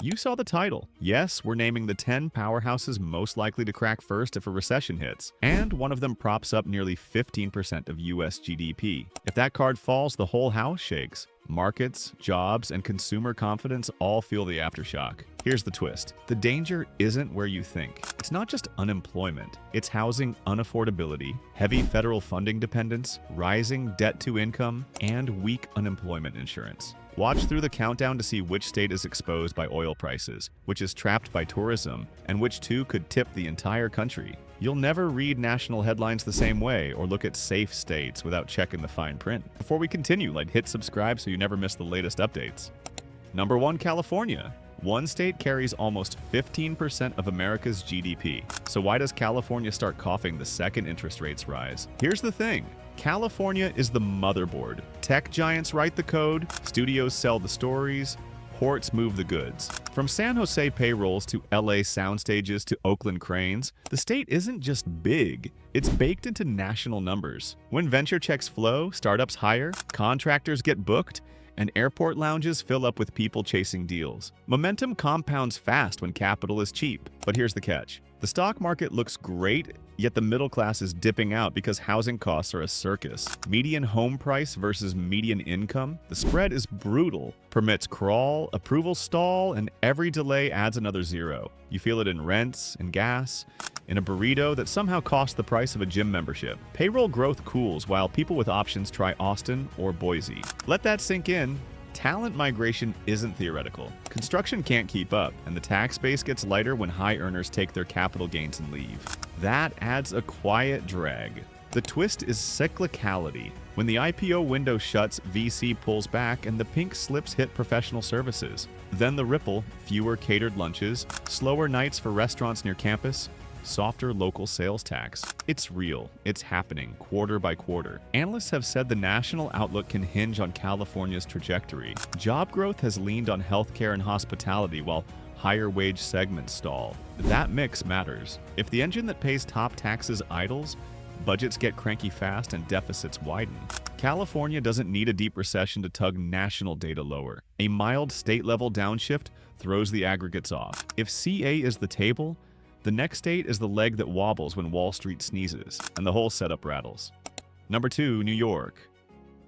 You saw the title. Yes, we're naming the 10 powerhouses most likely to crack first if a recession hits, and one of them props up nearly 15% of US GDP. If that card falls, the whole house shakes. Markets, jobs, and consumer confidence all feel the aftershock. Here's the twist. The danger isn't where you think. It's not just unemployment. It's housing unaffordability, heavy federal funding dependence, rising debt to income, and weak unemployment insurance. Watch through the countdown to see which state is exposed by oil prices, which is trapped by tourism, and which two could tip the entire country. You'll never read national headlines the same way or look at safe states without checking the fine print. Before we continue, hit subscribe so you never miss the latest updates. Number 1, California. One state carries almost 15% of America's GDP. So why does California start coughing the second interest rates rise? Here's the thing. California is the motherboard. Tech giants write the code, studios sell the stories, ports move the goods. From San Jose payrolls to LA soundstages to Oakland cranes, the state isn't just big, it's baked into national numbers. When venture checks flow, startups hire, contractors get booked, and airport lounges fill up with people chasing deals. Momentum compounds fast when capital is cheap. But here's the catch. The stock market looks great, yet the middle class is dipping out because housing costs are a circus. Median home price versus median income, the spread is brutal. Permits crawl, approvals stall, and every delay adds another zero. You feel it in rents, in gas, in a burrito that somehow costs the price of a gym membership. Payroll growth cools while people with options try Austin or Boise. Let that sink in. Talent migration isn't theoretical. Construction can't keep up, and the tax base gets lighter when high earners take their capital gains and leave. That adds a quiet drag. The twist is cyclicality. When the IPO window shuts, VC pulls back, and the pink slips hit professional services. Then the ripple, fewer catered lunches, slower nights for restaurants near campus, softer local sales tax. It's real. It's happening quarter by quarter. Analysts have said the national outlook can hinge on California's trajectory. Job growth has leaned on healthcare and hospitality while higher wage segments stall. That mix matters. If the engine that pays top taxes idles, budgets get cranky fast and deficits widen. California doesn't need a deep recession to tug national data lower. A mild state-level downshift throws the aggregates off. If CA is the table, the next state is the leg that wobbles when Wall Street sneezes, and the whole setup rattles. Number 2, New York.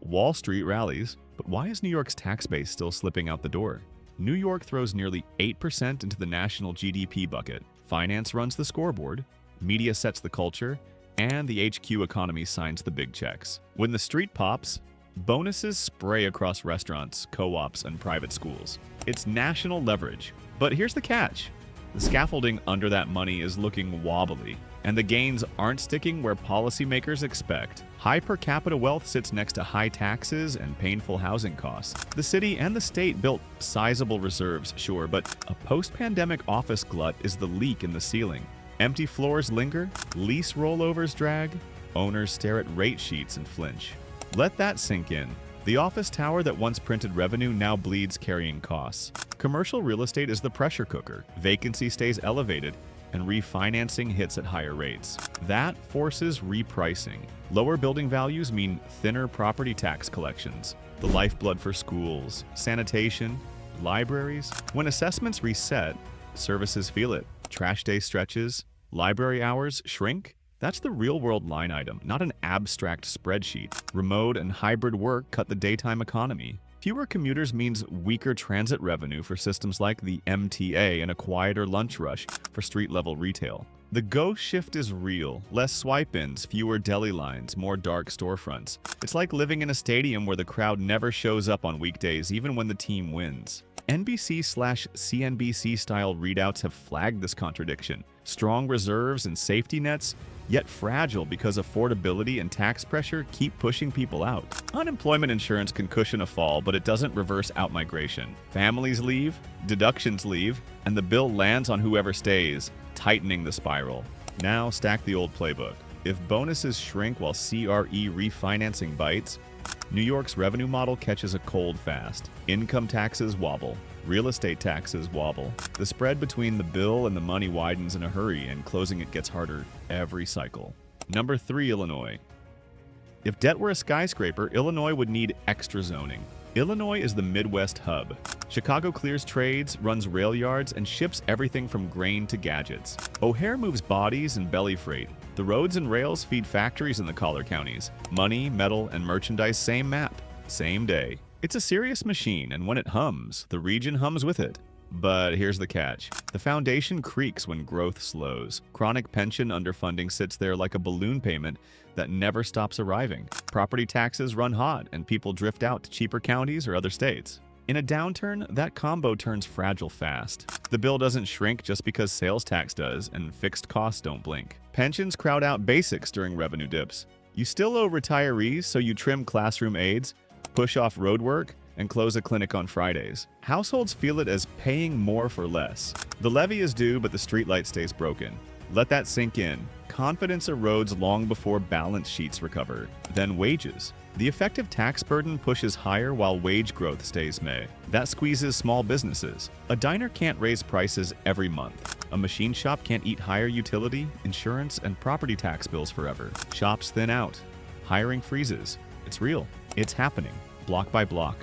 Wall Street rallies, but why is New York's tax base still slipping out the door? New York throws nearly 8% into the national GDP bucket. Finance runs the scoreboard, media sets the culture, and the HQ economy signs the big checks. When the street pops, bonuses spray across restaurants, co-ops, and private schools. It's national leverage. But here's the catch. The scaffolding under that money is looking wobbly, and the gains aren't sticking where policymakers expect. High per capita wealth sits next to high taxes and painful housing costs. The city and the state built sizable reserves, sure, but a post-pandemic office glut is the leak in the ceiling. Empty floors linger, lease rollovers drag, owners stare at rate sheets and flinch. Let that sink in. The office tower that once printed revenue now bleeds carrying costs. Commercial real estate is the pressure cooker. Vacancy stays elevated, and refinancing hits at higher rates. That forces repricing. Lower building values mean thinner property tax collections, the lifeblood for schools, sanitation, libraries. When assessments reset, services feel it. Trash day stretches, library hours shrink. That's the real-world line item, not an abstract spreadsheet. Remote and hybrid work cut the daytime economy. Fewer commuters means weaker transit revenue for systems like the MTA and a quieter lunch rush for street-level retail. The ghost shift is real. Less swipe-ins, fewer deli lines, more dark storefronts. It's like living in a stadium where the crowd never shows up on weekdays, even when the team wins. NBC/CNBC style readouts have flagged this contradiction. Strong reserves and safety nets, yet fragile because affordability and tax pressure keep pushing people out. Unemployment insurance can cushion a fall, but it doesn't reverse outmigration. Families leave, deductions leave, and the bill lands on whoever stays, tightening the spiral. Now stack the old playbook. If bonuses shrink while CRE refinancing bites, New York's revenue model catches a cold fast. Income taxes wobble. Real estate taxes wobble. The spread between the bill and the money widens in a hurry, and closing it gets harder every cycle. Number 3, Illinois. If debt were a skyscraper, Illinois would need extra zoning. Illinois is the Midwest hub. Chicago clears trades, runs rail yards, and ships everything from grain to gadgets. O'Hare moves bodies and belly freight. The roads and rails feed factories in the collar counties. Money, metal, and merchandise, same map, same day. It's a serious machine, and when it hums, the region hums with it. But here's the catch. The foundation creaks when growth slows. Chronic pension underfunding sits there like a balloon payment that never stops arriving. Property taxes run hot, and people drift out to cheaper counties or other states. In a downturn, that combo turns fragile fast. The bill doesn't shrink just because sales tax does, and fixed costs don't blink. Pensions crowd out basics during revenue dips. You still owe retirees, so you trim classroom aides, push off road work, and close a clinic on Fridays. Households feel it as paying more for less. The levy is due, but the streetlight stays broken. Let that sink in. Confidence erodes long before balance sheets recover. Then wages. The effective tax burden pushes higher while wage growth stays May. That squeezes small businesses. A diner can't raise prices every month. A machine shop can't eat higher utility, insurance, and property tax bills forever. Shops thin out. Hiring freezes. It's real. It's happening. Block by block.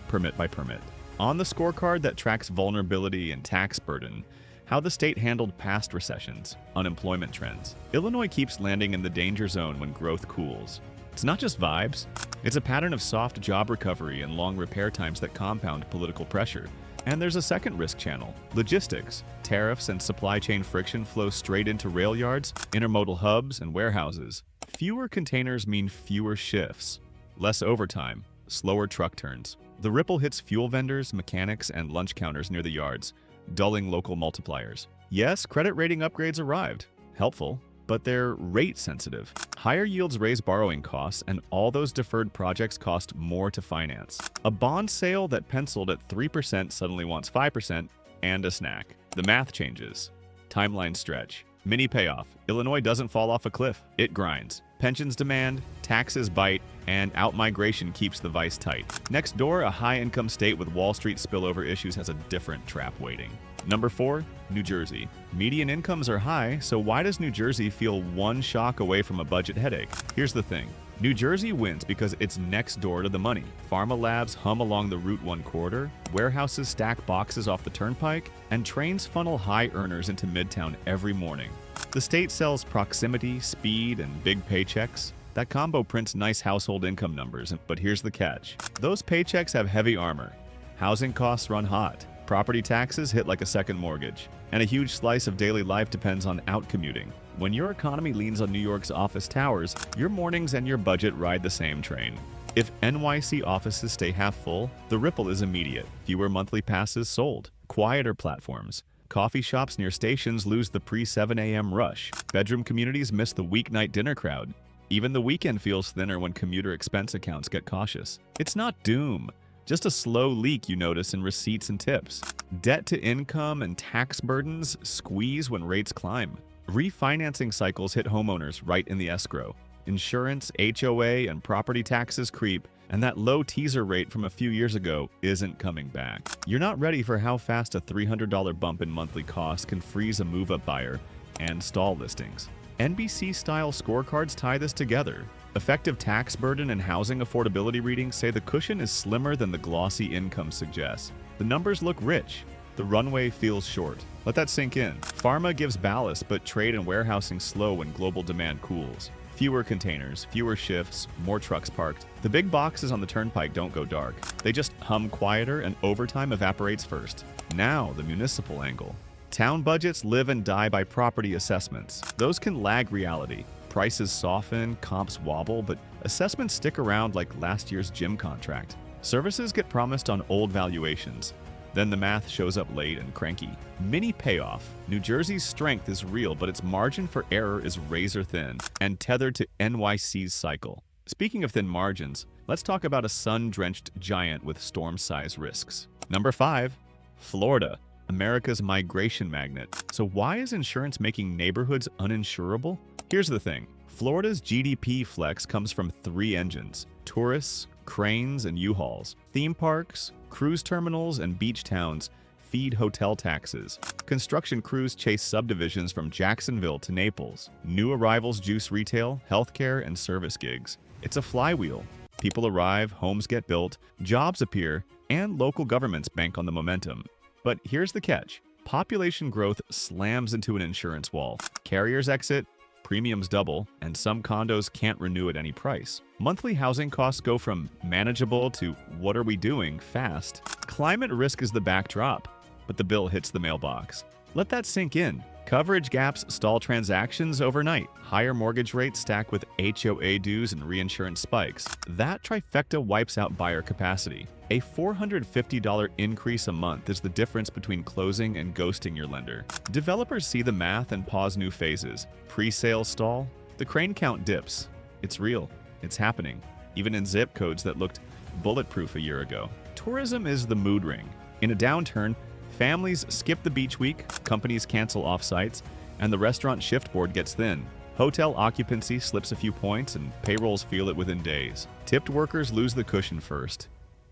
Permit by permit. On the scorecard that tracks vulnerability and tax burden, how the state handled past recessions, unemployment trends, Illinois keeps landing in the danger zone when growth cools. It's not just vibes. It's a pattern of soft job recovery and long repair times that compound political pressure. And there's a second risk channel, logistics. Tariffs and supply chain friction flow straight into rail yards, intermodal hubs, and warehouses. Fewer containers mean fewer shifts, less overtime, slower truck turns. The ripple hits fuel vendors, mechanics, and lunch counters near the yards, dulling local multipliers. Yes, credit rating upgrades arrived. Helpful, but they're rate sensitive. Higher yields raise borrowing costs, and all those deferred projects cost more to finance. A bond sale that penciled at 3% suddenly wants 5% and a snack. The math changes. Timeline stretch. Mini payoff. Illinois doesn't fall off a cliff. It grinds. Pensions demand, taxes bite, and outmigration keeps the vice tight. Next door, a high-income state with Wall Street spillover issues has a different trap waiting. Number 4, New Jersey. Median incomes are high, so why does New Jersey feel one shock away from a budget headache? Here's the thing. New Jersey wins because it's next door to the money. Pharma labs hum along the Route 1 corridor, warehouses stack boxes off the turnpike, and trains funnel high earners into Midtown every morning. The state sells proximity, speed, and big paychecks. That combo prints nice household income numbers, but here's the catch. Those paychecks have heavy armor. Housing costs run hot. Property taxes hit like a second mortgage. And a huge slice of daily life depends on outcommuting. When your economy leans on New York's office towers, your mornings and your budget ride the same train. If NYC offices stay half full, the ripple is immediate. Fewer monthly passes sold. Quieter platforms. Coffee shops near stations lose the pre-7 a.m. rush. Bedroom communities miss the weeknight dinner crowd. Even the weekend feels thinner when commuter expense accounts get cautious. It's not doom, just a slow leak you notice in receipts and tips. Debt to income and tax burdens squeeze when rates climb. Refinancing cycles hit homeowners right in the escrow. Insurance, HOA, and property taxes creep, and that low teaser rate from a few years ago isn't coming back. You're not ready for how fast a $300 bump in monthly costs can freeze a move-up buyer and stall listings. NBC-style scorecards tie this together. Effective tax burden and housing affordability readings say the cushion is slimmer than the glossy income suggests. The numbers look rich. The runway feels short. Let that sink in. Pharma gives ballast, but trade and warehousing slow when global demand cools. Fewer containers, fewer shifts, more trucks parked. The big boxes on the turnpike don't go dark. They just hum quieter, and overtime evaporates first. Now, the municipal angle. Town budgets live and die by property assessments. Those can lag reality. Prices soften, comps wobble, but assessments stick around like last year's gym contract. Services get promised on old valuations. Then the math shows up late and cranky. Mini payoff. New Jersey's strength is real, but its margin for error is razor thin and tethered to NYC's cycle. Speaking of thin margins, let's talk about a sun-drenched giant with storm-size risks. Number 5, Florida, America's migration magnet. So why is insurance making neighborhoods uninsurable? Here's the thing. Florida's GDP flex comes from 3 engines: tourists, cranes, and U-Hauls. Theme parks, cruise terminals, and beach towns feed hotel taxes. Construction crews chase subdivisions from Jacksonville to Naples. New arrivals juice retail, healthcare, and service gigs. It's a flywheel. People arrive, homes get built, jobs appear, and local governments bank on the momentum. But here's the catch. Population growth slams into an insurance wall. Carriers exit, premiums double, and some condos can't renew at any price. Monthly housing costs go from manageable to what are we doing fast. Climate risk is the backdrop, but the bill hits the mailbox. Let that sink in. Coverage gaps stall transactions overnight. Higher mortgage rates stack with HOA dues and reinsurance spikes. That trifecta wipes out buyer capacity. A $450 increase a month is the difference between closing and ghosting your lender. Developers see the math and pause new phases. Pre-sales stall. The crane count dips. It's real. It's happening. Even in zip codes that looked bulletproof a year ago. Tourism is the mood ring. In a downturn, families skip the beach week, companies cancel offsites, and the restaurant shift board gets thin. Hotel occupancy slips a few points, and payrolls feel it within days. Tipped workers lose the cushion first.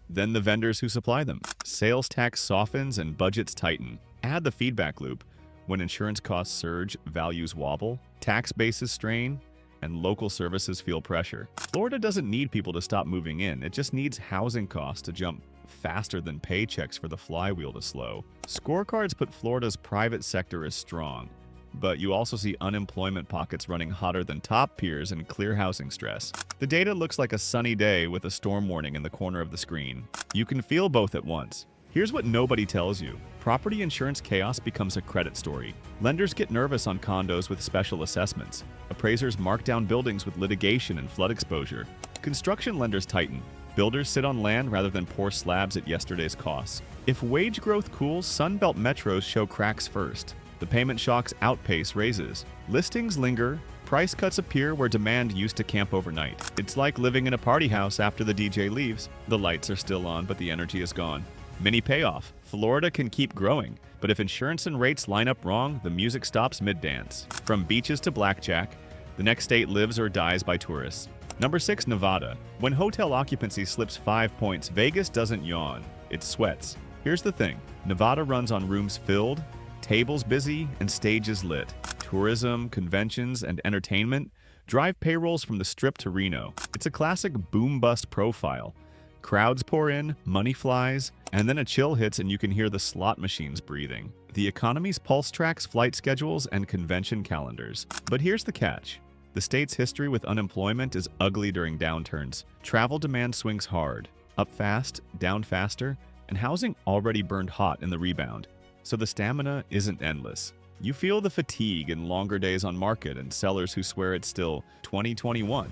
Then the vendors who supply them. Sales tax softens and budgets tighten. Add the feedback loop. When insurance costs surge, values wobble, tax bases strain, and local services feel pressure. Florida doesn't need people to stop moving in. It just needs housing costs to jump faster than paychecks for the flywheel to slow. Scorecards put Florida's private sector as strong, but you also see unemployment pockets running hotter than top peers and clear housing stress. The data looks like a sunny day with a storm warning in the corner of the screen. You can feel both at once. Here's what nobody tells you. Property insurance chaos becomes a credit story. Lenders get nervous on condos with special assessments. Appraisers mark down buildings with litigation and flood exposure. Construction lenders tighten. Builders sit on land rather than pour slabs at yesterday's costs. If wage growth cools, Sunbelt metros show cracks first. The payment shocks outpace raises. Listings linger. Price cuts appear where demand used to camp overnight. It's like living in a party house after the DJ leaves. The lights are still on, but the energy is gone. Mini payoff. Florida can keep growing, but if insurance and rates line up wrong, the music stops mid-dance. From beaches to blackjack, the next state lives or dies by tourists. Number 6, Nevada. When hotel occupancy slips 5 points, Vegas doesn't yawn. It sweats. Here's the thing. Nevada runs on rooms filled, tables busy, and stages lit. Tourism, conventions, and entertainment drive payrolls from the Strip to Reno. It's a classic boom-bust profile. Crowds pour in, money flies, and then a chill hits and you can hear the slot machines breathing. The economies pulse tracks flight schedules and convention calendars. But here's the catch. The state's history with unemployment is ugly during downturns. Travel demand swings hard, up fast, down faster, and housing already burned hot in the rebound. So the stamina isn't endless. You feel the fatigue in longer days on market and sellers who swear it's still 2021,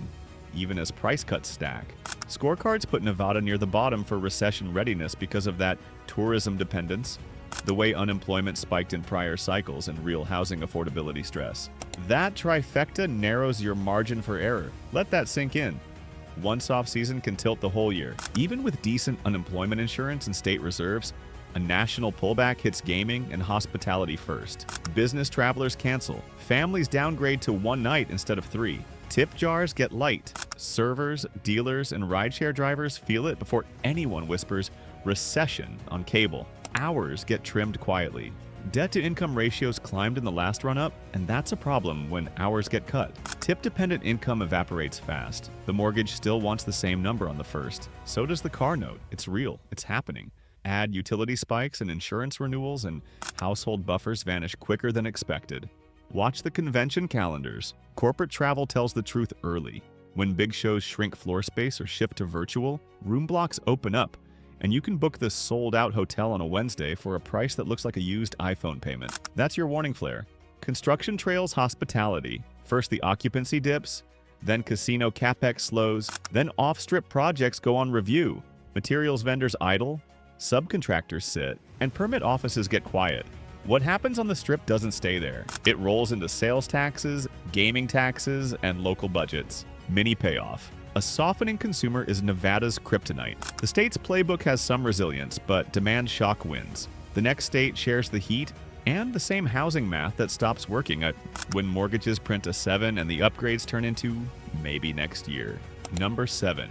even as price cuts stack. Scorecards put Nevada near the bottom for recession readiness because of that tourism dependence, the way unemployment spiked in prior cycles, and real housing affordability stress. That trifecta narrows your margin for error. Let that sink in. One soft season can tilt the whole year. Even with decent unemployment insurance and state reserves, a national pullback hits gaming and hospitality first. Business travelers cancel. Families downgrade to one night instead of 3. Tip jars get light. Servers, dealers, and rideshare drivers feel it before anyone whispers recession on cable. Hours get trimmed quietly. Debt-to-income ratios climbed in the last run-up, and that's a problem when hours get cut. Tip-dependent income evaporates fast. The mortgage still wants the same number on the first. So does the car note. It's real. It's happening. Add utility spikes and insurance renewals, and household buffers vanish quicker than expected. Watch the convention calendars. Corporate travel tells the truth early. When big shows shrink floor space or shift to virtual, room blocks open up, and you can book the sold-out hotel on a Wednesday for a price that looks like a used iPhone payment. That's your warning flare. Construction trails hospitality. First the occupancy dips, then casino capex slows, then off-strip projects go on review. Materials vendors idle, subcontractors sit, and permit offices get quiet. What happens on the Strip doesn't stay there. It rolls into sales taxes, gaming taxes, and local budgets. Mini payoff. A softening consumer is Nevada's kryptonite. The state's playbook has some resilience, but demand shock wins. The next state shares the heat and the same housing math that stops working when mortgages print a 7 and the upgrades turn into maybe next year. Number 7.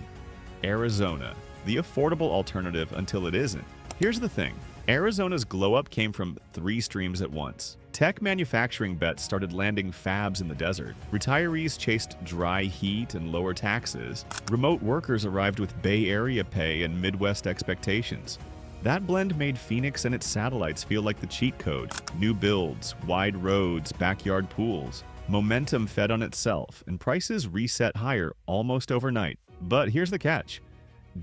Arizona. The affordable alternative until it isn't. Here's the thing. Arizona's glow-up came from three streams at once. Tech manufacturing bets started landing fabs in the desert. Retirees chased dry heat and lower taxes. Remote workers arrived with Bay Area pay and Midwest expectations. That blend made Phoenix and its satellites feel like the cheat code. New builds, wide roads, backyard pools. Momentum fed on itself, and prices reset higher almost overnight. But here's the catch.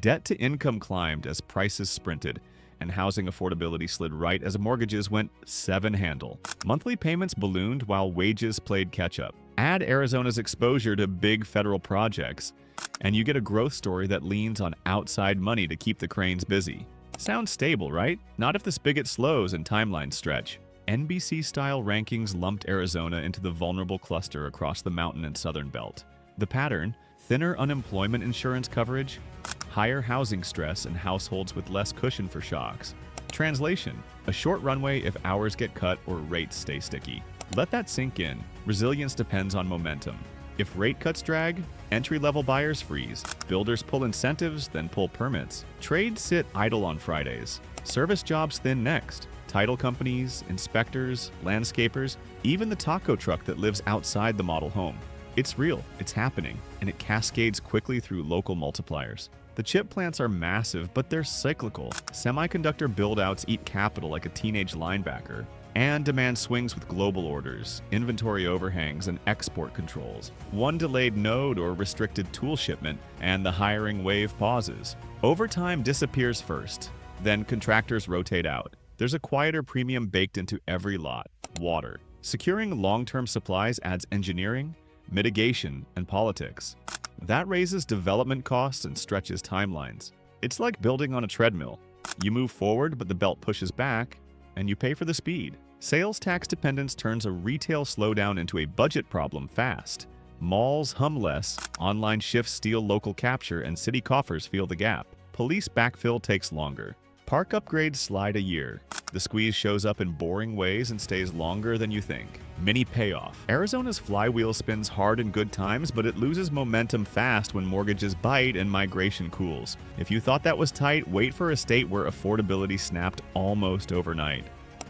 Debt to income climbed as prices sprinted, and housing affordability slid right as mortgages went 7-handle. Monthly payments ballooned while wages played catch-up. Add Arizona's exposure to big federal projects, and you get a growth story that leans on outside money to keep the cranes busy. Sounds stable, right? Not if the spigot slows and timelines stretch. NBC-style rankings lumped Arizona into the vulnerable cluster across the mountain and southern belt. The pattern: thinner unemployment insurance coverage, higher housing stress, and households with less cushion for shocks. Translation: a short runway if hours get cut or rates stay sticky. Let that sink in. Resilience depends on momentum. If rate cuts drag, entry-level buyers freeze. Builders pull incentives, then pull permits. Trades sit idle on Fridays. Service jobs thin next. Title companies, inspectors, landscapers, even the taco truck that lives outside the model home. It's real, it's happening, and it cascades quickly through local multipliers. The chip plants are massive, but they're cyclical. Semiconductor build-outs eat capital like a teenage linebacker. And demand swings with global orders, inventory overhangs, and export controls. One delayed node or restricted tool shipment, and the hiring wave pauses. Overtime disappears first, then contractors rotate out. There's a quieter premium baked into every lot: water. Securing long-term supplies adds engineering, mitigation, and politics. That raises development costs and stretches timelines. It's like building on a treadmill. You move forward, but the belt pushes back, and you pay for the speed. Sales tax dependence turns a retail slowdown into a budget problem fast. Malls hum less, online shifts steal local capture, and city coffers feel the gap. Police backfill takes longer. Park upgrades slide a year. The squeeze shows up in boring ways and stays longer than you think. Mini payoff. Arizona's flywheel spins hard in good times, but it loses momentum fast when mortgages bite and migration cools. If you thought that was tight, wait for a state where affordability snapped almost overnight.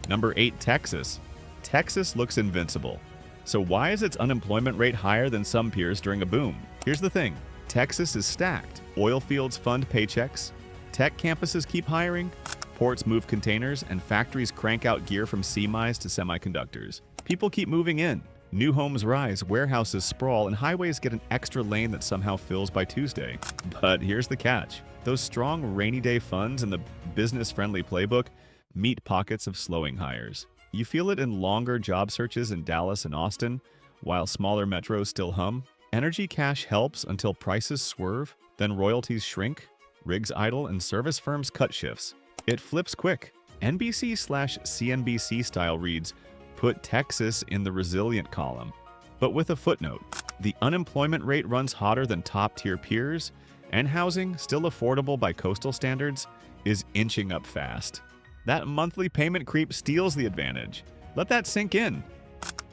Number 8, Texas. Texas looks invincible. So why is its unemployment rate higher than some peers during a boom? Here's the thing. Texas is stacked. Oil fields fund paychecks. Tech campuses keep hiring. Ports move containers, and factories crank out gear from semis to semiconductors. People keep moving in. New homes rise, warehouses sprawl, and highways get an extra lane that somehow fills by Tuesday. But here's the catch. Those strong rainy day funds and the business-friendly playbook meet pockets of slowing hires. You feel it in longer job searches in Dallas and Austin, while smaller metros still hum. Energy cash helps until prices swerve, then royalties shrink, rigs idle, and service firms cut shifts. It flips quick. NBC/CNBC style reads, "Put Texas in the resilient column," but with a footnote. The unemployment rate runs hotter than top-tier peers, and housing, still affordable by coastal standards, is inching up fast. That monthly payment creep steals the advantage. Let that sink in.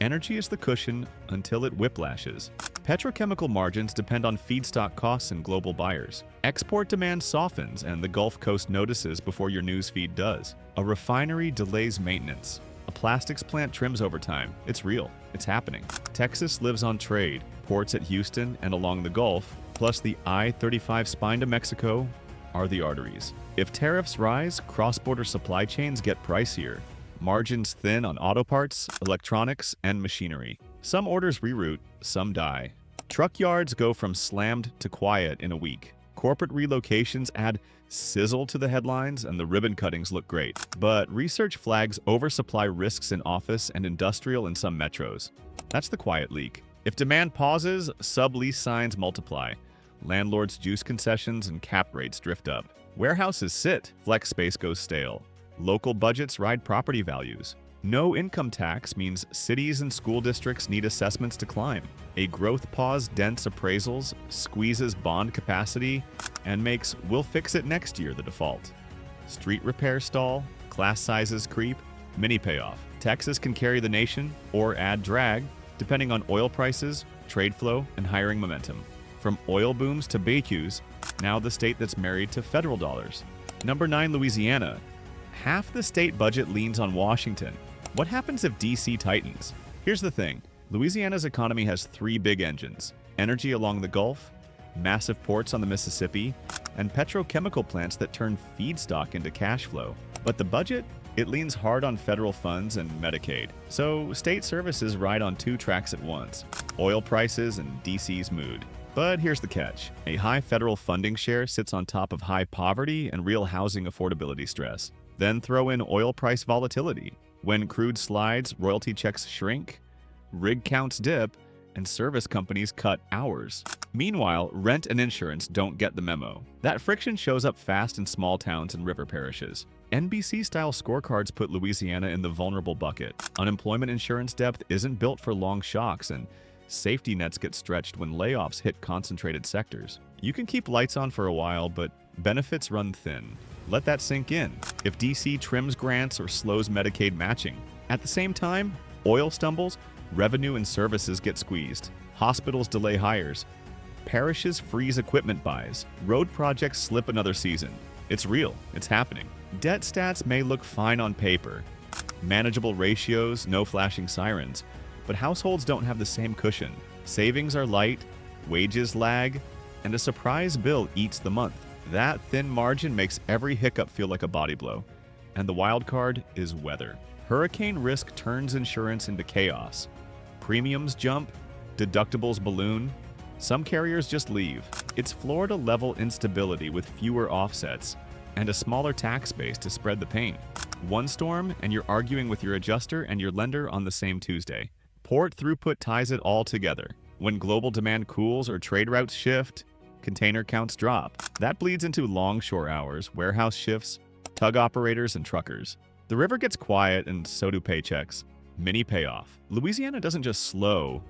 Energy is the cushion until it whiplashes. Petrochemical margins depend on feedstock costs and global buyers. Export demand softens, and the Gulf Coast notices before your newsfeed does. A refinery delays maintenance. A plastics plant trims over time. It's real. It's happening. Texas lives on trade. Ports at Houston and along the Gulf, plus the I-35 spine to Mexico, are the arteries. If tariffs rise, cross-border supply chains get pricier. Margins thin on auto parts, electronics, and machinery. Some orders reroute, some die. Truck yards go from slammed to quiet in a week. Corporate relocations add sizzle to the headlines, and the ribbon cuttings look great. But research flags oversupply risks in office and industrial in some metros. That's the quiet leak. If demand pauses, sublease signs multiply. Landlords juice concessions and cap rates drift up. Warehouses sit, flex space goes stale. Local budgets ride property values. No income tax means cities and school districts need assessments to climb. A growth pause dents appraisals, squeezes bond capacity, and makes "we'll fix it next year" the default. Street repair stall, class sizes creep, mini payoff. Texas can carry the nation or add drag, depending on oil prices, trade flow, and hiring momentum. From oil booms to BQs, now the state that's married to federal dollars. Number 9, Louisiana. Half the state budget leans on Washington. What happens if DC tightens? Here's the thing. Louisiana's economy has three big engines: energy along the Gulf, massive ports on the Mississippi, and petrochemical plants that turn feedstock into cash flow. But the budget? It leans hard on federal funds and Medicaid. So state services ride on two tracks at once: oil prices and DC's mood. But here's the catch. A high federal funding share sits on top of high poverty and real housing affordability stress. Then throw in oil price volatility. When crude slides, royalty checks shrink, rig counts dip, and service companies cut hours. Meanwhile, rent and insurance don't get the memo. That friction shows up fast in small towns and river parishes. NBC-style scorecards put Louisiana in the vulnerable bucket. Unemployment insurance depth isn't built for long shocks, and safety nets get stretched when layoffs hit concentrated sectors. You can keep lights on for a while, but benefits run thin. Let that sink in. If DC trims grants or slows Medicaid matching. At the same time, oil stumbles, revenue and services get squeezed. Hospitals delay hires. Parishes freeze equipment buys. Road projects slip another season. It's real. It's happening. Debt stats may look fine on paper. Manageable ratios, no flashing sirens. But households don't have the same cushion. Savings are light, wages lag, and a surprise bill eats the month. That thin margin makes every hiccup feel like a body blow. And the wild card is weather. Hurricane risk turns insurance into chaos. Premiums jump, deductibles balloon. Some carriers just leave. It's Florida-level instability with fewer offsets and a smaller tax base to spread the pain. One storm, and you're arguing with your adjuster and your lender on the same Tuesday. Port throughput ties it all together. When global demand cools or trade routes shift, container counts drop. That bleeds into longshore hours, warehouse shifts, tug operators, and truckers. The river gets quiet, and so do paychecks. Mini payoff. Louisiana doesn't just slow.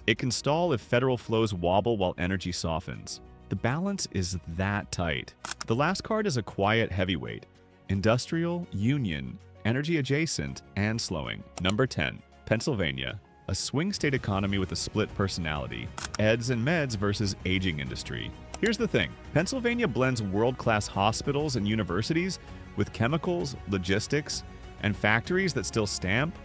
It can stall if federal flows wobble while energy softens. The balance is that tight. The last card is a quiet heavyweight. Industrial, union, energy adjacent, and slowing. Number 10. Pennsylvania. A swing state economy with a split personality. Eds and meds versus aging industry. Here's the thing. Pennsylvania blends world-class hospitals and universities with chemicals, logistics, and factories that still stamp,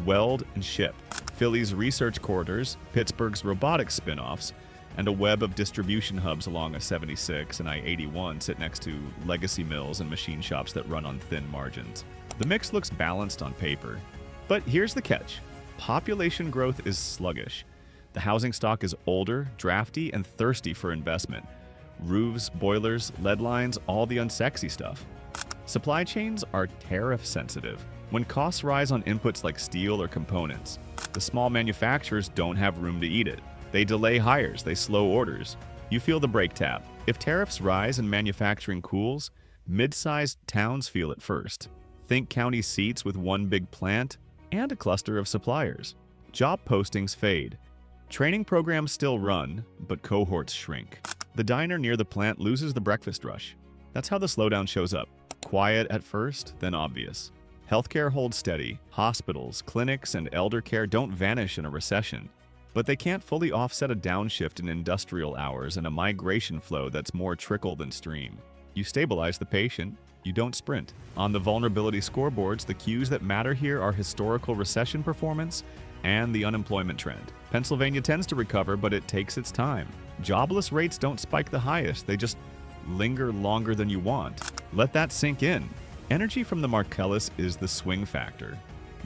weld, and ship. Philly's research corridors, Pittsburgh's robotics spin-offs, and a web of distribution hubs along I-76 and I-81 sit next to legacy mills and machine shops that run on thin margins. The mix looks balanced on paper. But here's the catch. Population growth is sluggish. The housing stock is older, drafty, and thirsty for investment. Roofs, boilers, lead lines, all the unsexy stuff. Supply chains are tariff sensitive. When costs rise on inputs like steel or components, the small manufacturers don't have room to eat it. They delay hires, they slow orders. You feel the brake tap. If tariffs rise and manufacturing cools, mid-sized towns feel it first. Think county seats with one big plant and a cluster of suppliers. Job postings fade. Training programs still run, but cohorts shrink. The diner near the plant loses the breakfast rush. That's how the slowdown shows up. Quiet at first, then obvious. Healthcare holds steady. Hospitals, clinics, and elder care don't vanish in a recession. But they can't fully offset a downshift in industrial hours and a migration flow that's more trickle than stream. You stabilize the patient, you don't sprint. On the vulnerability scoreboards, the cues that matter here are historical recession performance and the unemployment trend. Pennsylvania tends to recover, but it takes its time. Jobless rates don't spike the highest, they just linger longer than you want. Let that sink in. Energy from the Marcellus is the swing factor.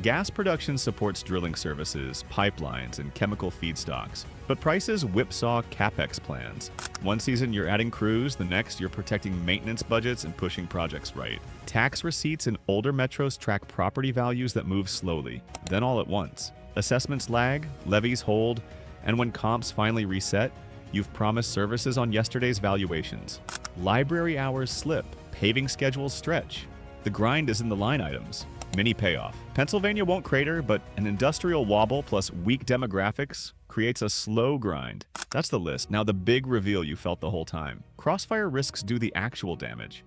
Gas production supports drilling services, pipelines, and chemical feedstocks. But prices whipsaw capex plans. One season you're adding crews, the next you're protecting maintenance budgets and pushing projects right. Tax receipts in older metros track property values that move slowly, then all at once. Assessments lag, levies hold, and when comps finally reset, you've promised services on yesterday's valuations. Library hours slip, paving schedules stretch. The grind is in the line items. Mini payoff. Pennsylvania won't crater, but an industrial wobble plus weak demographics creates a slow grind. That's the list. Now the big reveal you felt the whole time. Crossfire risks do the actual damage.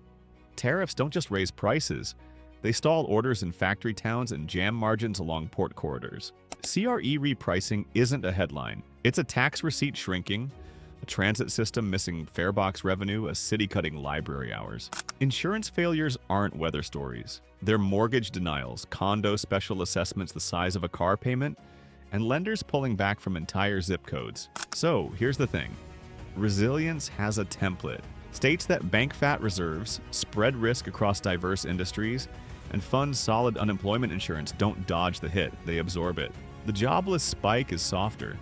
Tariffs don't just raise prices. They stall orders in factory towns and jam margins along port corridors. CRE repricing isn't a headline. It's a tax receipt shrinking, a transit system missing farebox revenue, a city cutting library hours. Insurance failures aren't weather stories. They're mortgage denials, condo special assessments the size of a car payment, and lenders pulling back from entire zip codes. So here's the thing. Resilience has a template. States that bank fat reserves, spread risk across diverse industries, and fund solid unemployment insurance don't dodge the hit, they absorb it. The jobless spike is softer.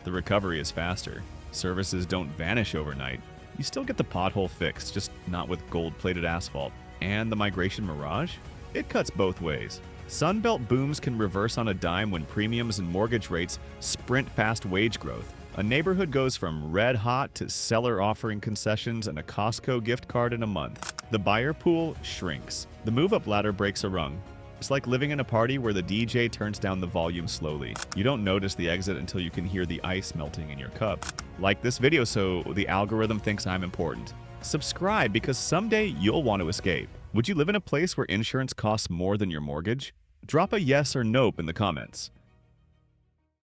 The recovery is faster. Services don't vanish overnight. You still get the pothole fixed, just not with gold-plated asphalt. And the migration mirage? It cuts both ways. Sunbelt booms can reverse on a dime when premiums and mortgage rates sprint past wage growth. A neighborhood goes from red hot to seller offering concessions and a Costco gift card in a month. The buyer pool shrinks. The move-up ladder breaks a rung. It's like living in a party where the DJ turns down the volume slowly. You don't notice the exit until you can hear the ice melting in your cup. Like this video so the algorithm thinks I'm important. Subscribe because someday you'll want to escape. Would you live in a place where insurance costs more than your mortgage? Drop a yes or nope in the comments.